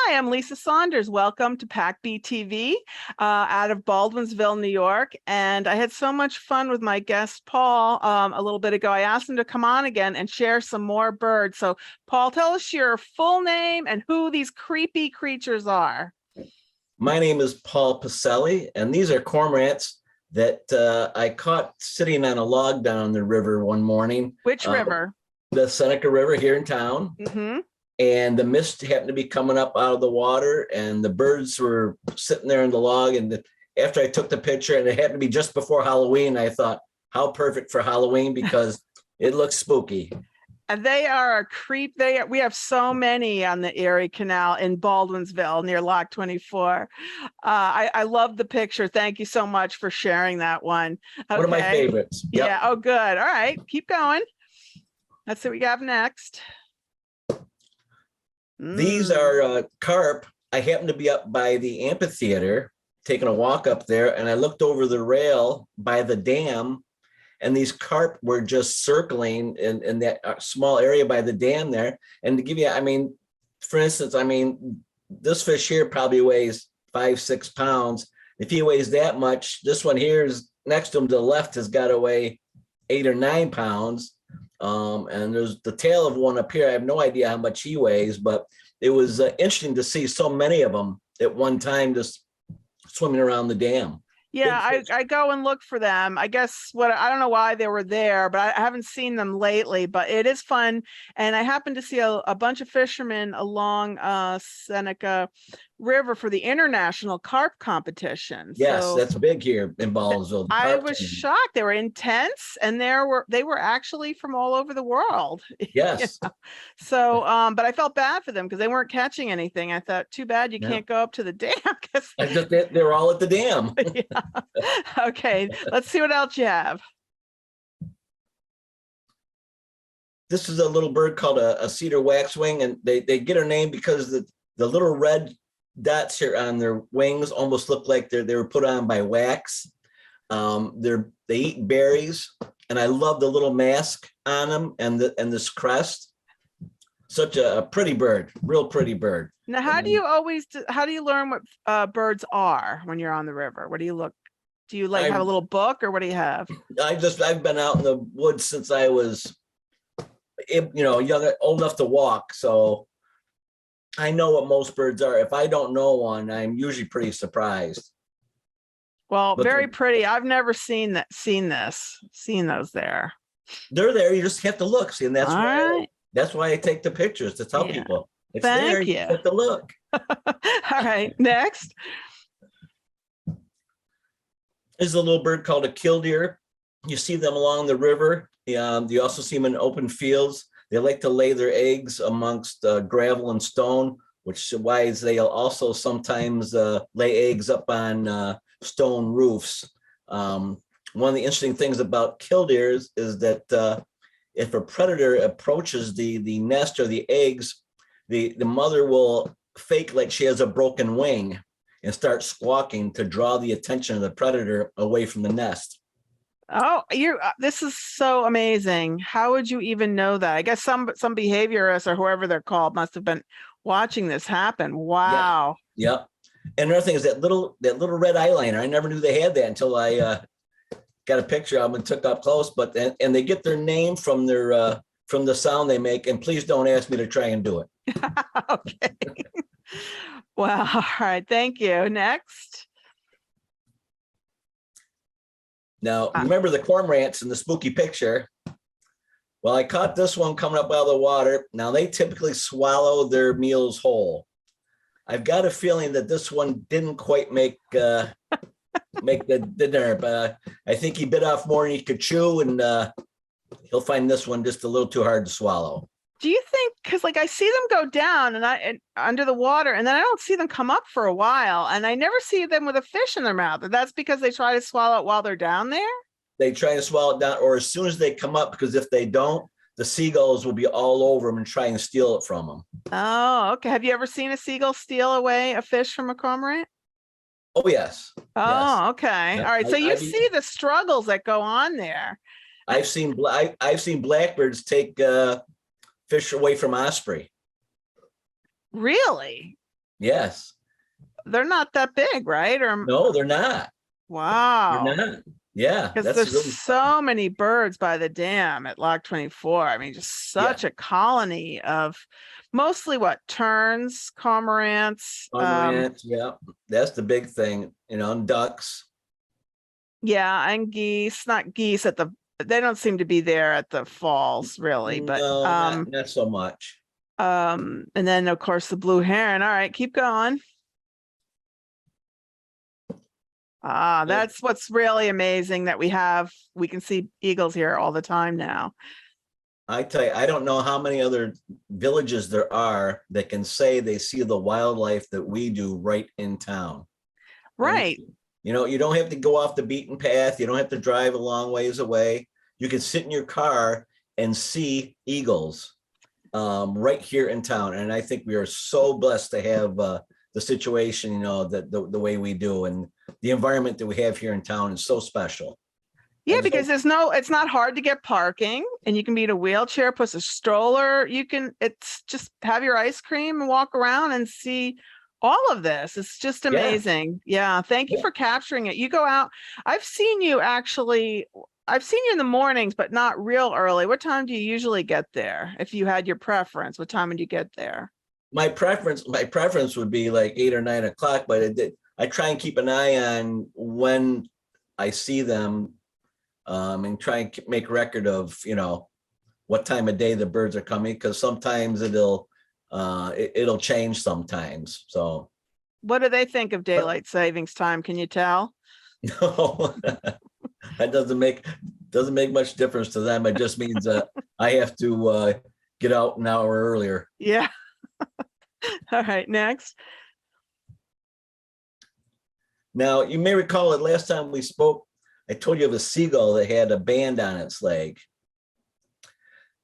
Hi, I'm Lisa Saunders. Welcome to PAC-B TV out of Baldwinsville, New York. And I had so much fun with my guest, Paul, a little bit ago. I asked him to come on again and share some more birds. So, Paul, tell us your full name and who these creepy creatures are. My name is Paul Pacelli, and these are cormorants that I caught sitting on a log down the river one morning. Which river? The Seneca River here in town. Mm-hmm. And the mist happened to be coming up out of the water, and the birds were sitting there in the log. And after I took the picture, and it happened to be just before Halloween, I thought, how perfect for Halloween, because it looks spooky. And they are a creep. We have so many on the Erie Canal in Baldwinsville near Lock 24. I love the picture. Thank you so much for sharing that one. Okay. One of my favorites. Yep. Yeah. Oh, good. All right. Keep going. Let's see what we have next. These are carp. I happened to be up by the amphitheater, taking a walk up there, and I looked over the rail by the dam, and these carp were just circling in that small area by the dam there. And to give you, for instance, this fish here probably weighs 5-6 pounds. If he weighs that much, this one here is next to him to the left has got to weigh 8 or 9 pounds. And there's the tail of one up here. I have no idea how much he weighs, but it was interesting to see so many of them at one time just swimming around the dam. Yeah, I go and look for them. I guess I don't know why they were there, but I haven't seen them lately, but it is fun. And I happened to see a bunch of fishermen along Seneca River for the international carp competition. Yes, so that's big here in Baldwinsville. I was shocked. They were intense, and they were actually from all over the world. Yes. So, but I felt bad for them because they weren't catching anything. I thought, too bad you can't go up to the dam. They're all at the dam. Yeah. Okay, let's see what else you have. This is a little bird called a cedar waxwing, and they get her name because the little red dots here on their wings almost look like they were put on by wax. They eat berries, and I love the little mask on them and this crest. Such a pretty bird, real pretty bird. Now, how do you learn what birds are when you're on the river? What do you look? Do you have a little book, or what do you have? I've been out in the woods since I was, young, old enough to walk. So I know what most birds are. If I don't know one, I'm usually pretty surprised. Well, very pretty. I've never seen those there. They're there. You just have to look. See, and that's why I take the pictures to tell people it's there. You have to look. All right, next. There's a little bird called a killdeer. You see them along the river. You also see them in open fields. They like to lay their eggs amongst gravel and stone, which is why they'll also sometimes lay eggs up on stone roofs. One of the interesting things about killdeers is that if a predator approaches the nest or the eggs, the mother will fake like she has a broken wing and start squawking to draw the attention of the predator away from the nest. Oh, this is so amazing. How would you even know that? I guess some behaviorists or whoever they're called must have been watching this happen. Wow. Yeah. And another thing is that little red eyeliner. I never knew they had that until I got a picture of them and took up close. But and they get their name from their from the sound they make. And please don't ask me to try and do it. Okay. Wow. All right. Thank you. Next. Now, remember the cormorants in the spooky picture? Well, I caught this one coming up out of the water. Now, they typically swallow their meals whole. I've got a feeling that this one didn't quite make the dinner, but I think he bit off more than he could chew, and he'll find this one just a little too hard to swallow. Do you think, because I see them go down and under the water, and then I don't see them come up for a while, and I never see them with a fish in their mouth. That's because they try to swallow it while they're down there? They try to swallow it down, or as soon as they come up, because if they don't, the seagulls will be all over them and try and steal it from them. Oh, okay. Have you ever seen a seagull steal away a fish from a cormorant? Oh, yes. Oh, yes. Okay. Yeah. All right. So you see the struggles that go on there. I've seen blackbirds take fish away from osprey. Really? Yes. They're not that big, right? Or No, they're not. They're wow. not. Yeah, Because that's there's really so many birds by the dam at Lock 24. I mean, just yeah. such a colony of mostly what terns, cormorants. Cormorant, yeah. That's the big thing, and ducks. Yeah, and geese, not geese at the, they don't seem to be there at the falls really, but No, not so much. and then of course the blue heron. All right, keep going. That's what's really amazing that we can see eagles here all the time now. I tell you, I don't know how many other villages there are that can say they see the wildlife that we do right in town. And Right. you don't have to go off the beaten path. You don't have to drive a long ways away. You can sit in your car and see eagles right here in town. And I think we are so blessed to have the situation, that the way we do, and the environment that we have here in town is so special. Yeah, because it's not hard to get parking, and you can be in a wheelchair, plus a stroller. It's just have your ice cream and walk around and see all of this. It's just amazing. Yeah. Thank you for capturing it. You go out. I've seen you in the mornings, but not real early. What time do you usually get there? If you had your preference, what time would you get there? My preference would be like 8 or 9 o'clock, but I try and keep an eye on when I see them, and try and make record of, what time of day the birds are coming, because sometimes it'll change sometimes. So What do they think of daylight savings time? Can you tell? no, that doesn't make much difference to them. It just means that I have to get out an hour earlier. Yeah. All right, next. Now, you may recall that last time we spoke, I told you of a seagull that had a band on its leg.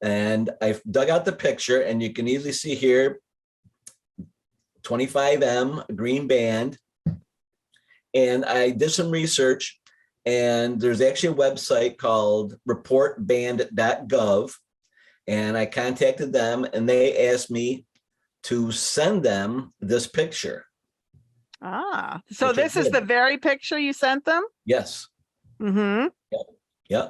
And I dug out the picture, and you can easily see here 25M, green band. And I did some research, and there's actually a website called reportband.gov. And I contacted them, and they asked me to send them this picture. So this is the very picture you sent them? Yes. Mm-hmm. Yeah.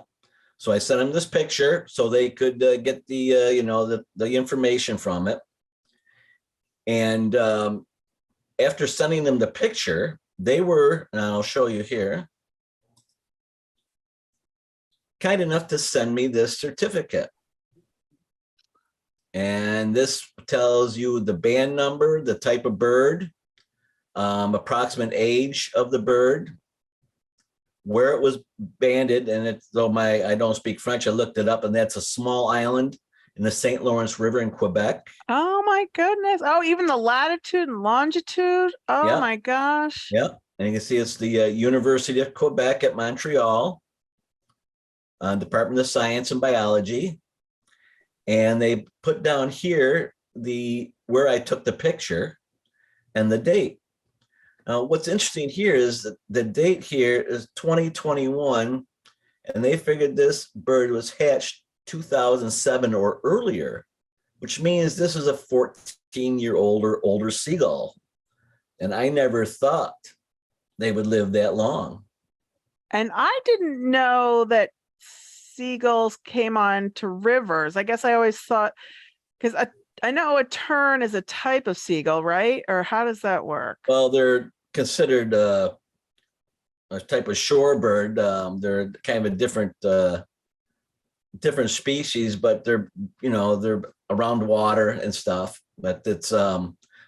So I sent them this picture so they could get the information from it. And after sending them the picture, they were, and I'll show you here, kind enough to send me this certificate. And this tells you the band number, the type of bird, approximate age of the bird, where it was banded. And I don't speak French, I looked it up, and that's a small island in the St. Lawrence River in Quebec. Oh my goodness. Oh, even the latitude and longitude. Oh yeah. My gosh. Yeah. And you can see it's the University of Quebec at Montreal, Department of Science and Biology. And they put down here where I took the picture and the date. Now, what's interesting here is that the date here is 2021, and they figured this bird was hatched 2007 or earlier, which means this is a 14-year-old or older seagull. And I never thought they would live that long. And I didn't know that seagulls came on to rivers. I guess I always thought, because I know a tern is a type of seagull, right? Or how does that work? Well, they're considered a type of shorebird. They're kind of a different species, but they're around water and stuff. But it's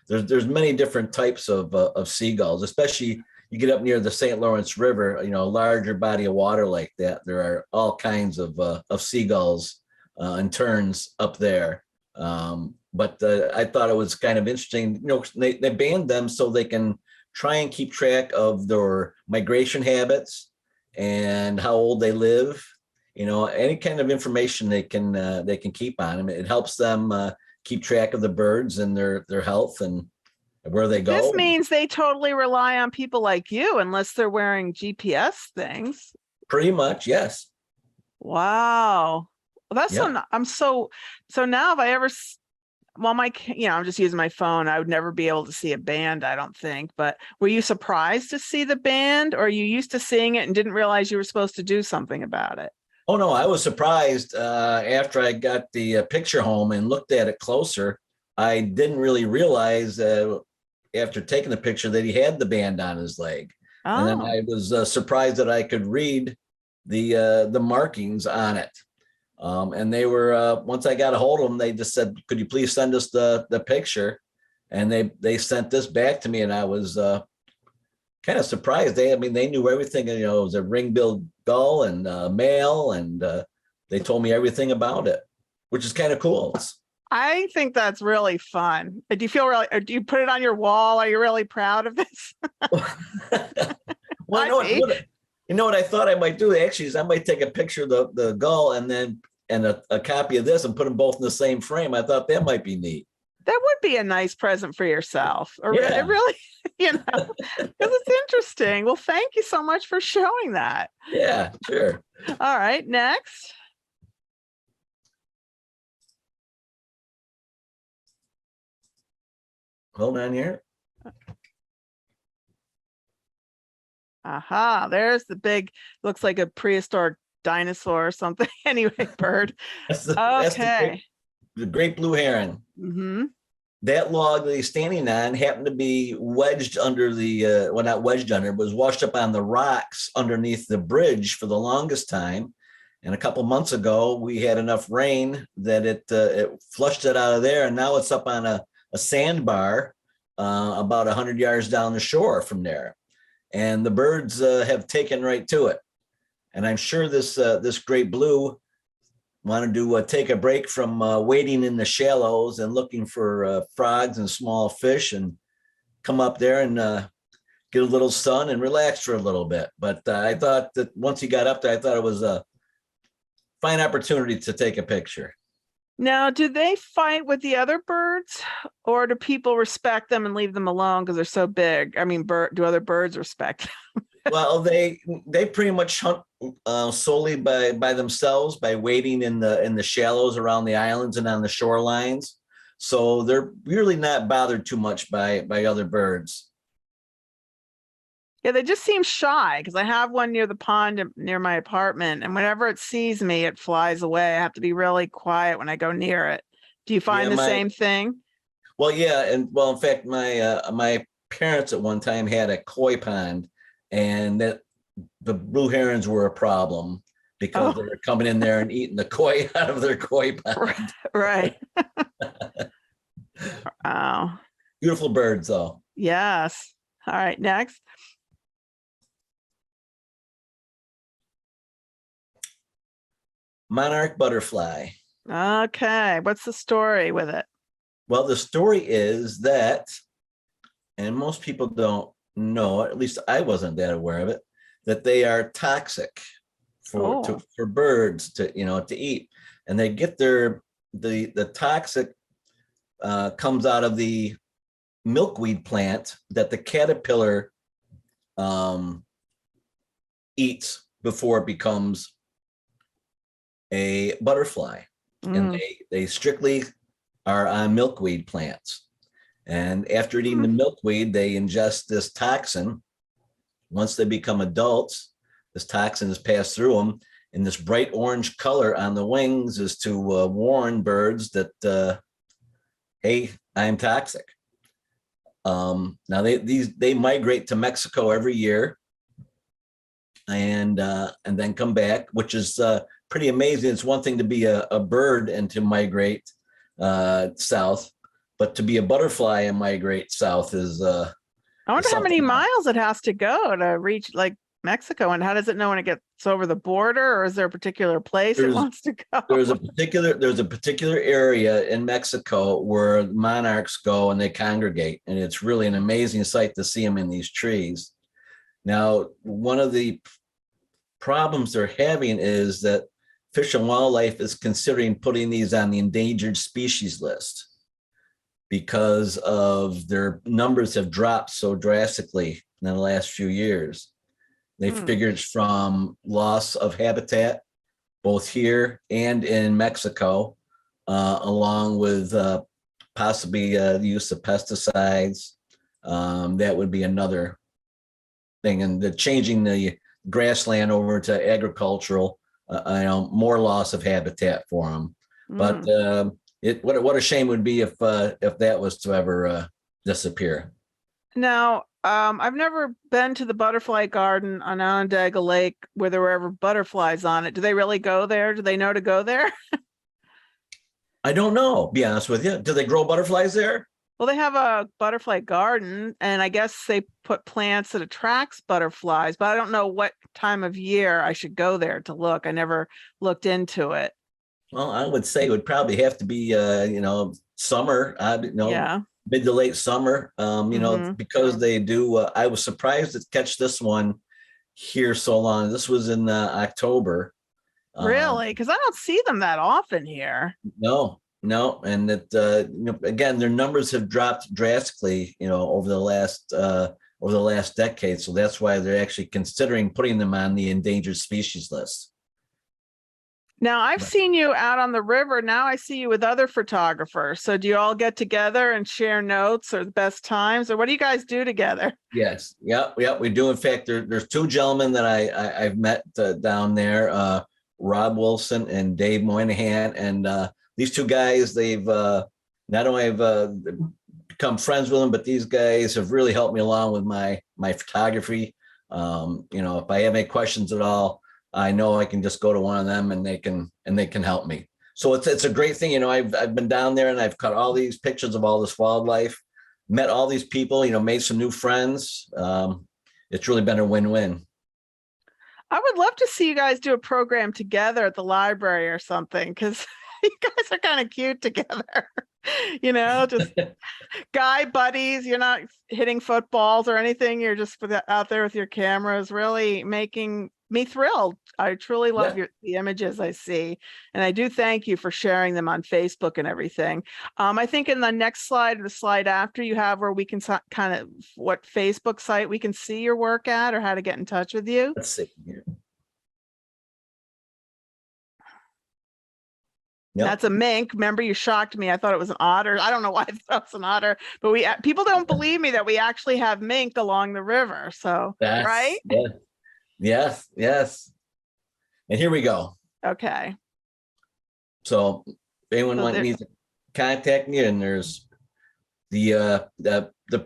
there's many different types of seagulls, especially you get up near the St. Lawrence River, a larger body of water like that. There are all kinds of seagulls and terns up there. But I thought it was kind of interesting. They banned them so they can try and keep track of their migration habits and how old they live. Any kind of information they can keep on them. It helps them keep track of the birds and their health and where they go. This means they totally rely on people like you, unless they're wearing GPS things. Pretty much, yes. Wow. Well, that's so now if I ever, well, I'm just using my phone. I would never be able to see a band, I don't think. But were you surprised to see the band, or are you used to seeing it and didn't realize you were supposed to do something about it? Oh no, I was surprised after I got the picture home and looked at it closer. I didn't really realize after taking the picture that he had the band on his leg. And then Oh, I was surprised that I could read the markings on it. And they were once I got a hold of them, they just said, "Could you please send us the picture?" And they sent this back to me, and I was kind of surprised. I mean, they knew everything. You know, it was a ring-billed gull and male, and they told me everything about it, which is kind of cool. I think that's really fun. Do you feel really, or do you put it on your wall? Are you really proud of this? Well, I be. you know what I thought I might do actually is I might take a picture of the gull and then a copy of this and put them both in the same frame. I thought that might be neat. That would be a nice present for yourself. Or it Yeah, really, because it's interesting. Well, thank you so much for showing that. yeah, sure. All right, next. Hold on here. Aha, there's the big, looks like a prehistoric dinosaur or something. Anyway, bird. That's Okay. the great blue heron. Mm-hmm. That log that he's standing on happened to be wedged under the well, not wedged under, but was washed up on the rocks underneath the bridge for the longest time. And a couple months ago, we had enough rain that it flushed it out of there, and now it's up on a sandbar about 100 yards down the shore from there. And the birds have taken right to it. And I'm sure this great blue wanted to take a break from wading in the shallows and looking for frogs and small fish and come up there and get a little sun and relax for a little bit. But I thought that once he got up there, I thought it was a fine opportunity to take a picture. Now, do they fight with the other birds, or do people respect them and leave them alone because they're so big? I mean, do other birds respect them? Well, they pretty much hunt solely by themselves by wading in the shallows around the islands and on the shorelines. So they're really not bothered too much by other birds. Yeah, they just seem shy because I have one near the pond near my apartment, and whenever it sees me, it flies away. I have to be really quiet when I go near it. Do you Yeah, find the same thing? well, yeah, and well, in fact, my parents at one time had a koi pond, and that the blue herons were a problem because Oh, they were coming in there and eating the koi out of their koi pond. right. Oh, Beautiful birds, though. yes. All right, next. Monarch butterfly. Okay, what's the story with it? Well, the story is that, and most people don't know, at least I wasn't that aware of it, that they are toxic Oh, for birds to eat, and they get the toxic comes out of the milkweed plant that the caterpillar eats before it becomes a butterfly, and mm, they strictly are on milkweed plants. And after eating the milkweed, they ingest this toxin. Once they become adults, this toxin is passed through them, and this bright orange color on the wings is to warn birds that, hey, I'm toxic. Now they migrate to Mexico every year, and then come back, which is pretty amazing. It's one thing to be a bird and to migrate south, but to be a butterfly and migrate south is I wonder how many something else. miles it has to go to reach like Mexico, and how does it know when it gets over the border, or is there a particular place it There's wants to go? there's a particular area in Mexico where monarchs go and they congregate, and it's really an amazing sight to see them in these trees. Now, one of the problems they're having is that Fish and Wildlife is considering putting these on the endangered species list because of their numbers have dropped so drastically in the last few years. They Hmm. figure it's from loss of habitat, both here and in Mexico, along with possibly the use of pesticides. That would be another thing, and the changing the grassland over to agricultural, more loss of habitat for them. But what a shame it would be if that was to ever disappear. Now, I've never been to the butterfly garden on Onondaga Lake where there were ever butterflies on it. Do they really go there? Do they know to go there? I don't know, be honest with you. Do they grow butterflies there? Well, they have a butterfly garden, and I guess they put plants that attracts butterflies, but I don't know what time of year I should go there to look. I never looked into it. Well, I would say it would probably have to be, summer, Yeah. mid to late summer, because they do. I was surprised to catch this one here so long. This was in October. Really? Because I don't see them that often here. No, and that again, their numbers have dropped drastically, over the last decade. So that's why they're actually considering putting them on the endangered species list. Now, I've seen you out on the river. Now I see you with other photographers. So do you all get together and share notes or the best times, or what do you guys do together? Yes. Yep. We do. In fact, there's two gentlemen that I've met down there, Rob Wilson and Dave Moynihan. And these two guys, they've not only have become friends with them, but these guys have really helped me along with my photography. If I have any questions at all, I know I can just go to one of them and they can help me. So it's a great thing. I've been down there and I've cut all these pictures of all this wildlife, met all these people, made some new friends. It's really been a win-win. I would love to see you guys do a program together at the library or something, because you guys are kind of cute together. Just guy buddies. You're not hitting footballs or anything. You're just out there with your cameras, really making me thrilled. I truly love the images I see. And I do thank you for sharing them on Facebook and everything. I think in the next slide, or the slide after, you have where we can kind of what Facebook site we can see your work at, or how to get in touch with you. Let's see here. Yep. That's a mink. Remember, you shocked me. I thought it was an otter. I don't know why I thought it was an otter, but people don't believe me that we actually have mink along the river. So, right? Yeah. Yes. And here we go. Okay. So if anyone needs to contact me, and there's the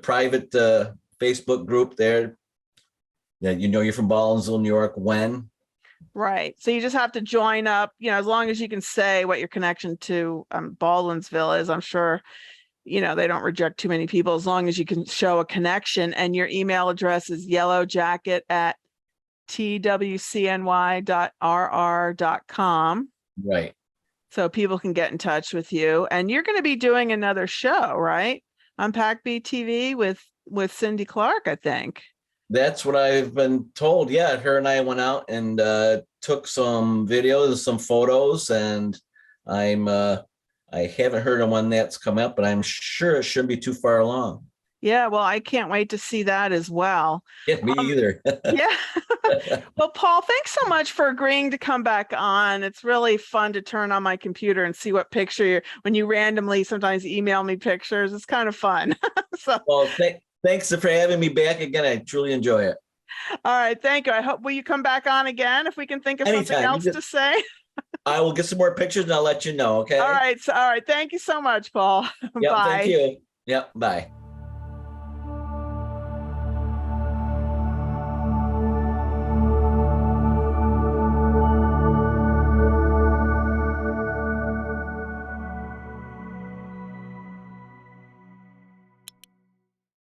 private Facebook group there that you're from Baldwinsville, New York, when. Right. So you just have to join up, as long as you can say what your connection to Baldwinsville is. I'm sure, they don't reject too many people, as long as you can show a connection. And your email address is yellowjacket@twcny.rr.com. Right. So people can get in touch with you. And you're going to be doing another show, right? On PAC-B TV with Cindy Clark, I think. That's what I've been told. Yeah, her and I went out and took some videos, some photos, and I haven't heard of one that's come up, but I'm sure it shouldn't be too far along. Yeah, well, I can't wait to see that as well. Yeah, me either. Yeah. Well, Paul, thanks so much for agreeing to come back on. It's really fun to turn on my computer and see what picture when you randomly sometimes email me pictures. It's kind of fun. Well, thanks for having me back again. I truly enjoy it. All right. Thank you. Will you come back on again if we can think of something else to say? I will get some more pictures and I'll let you know. Okay. All right. Thank you so much, Paul. Yep, Bye. thank you. Yep. Bye.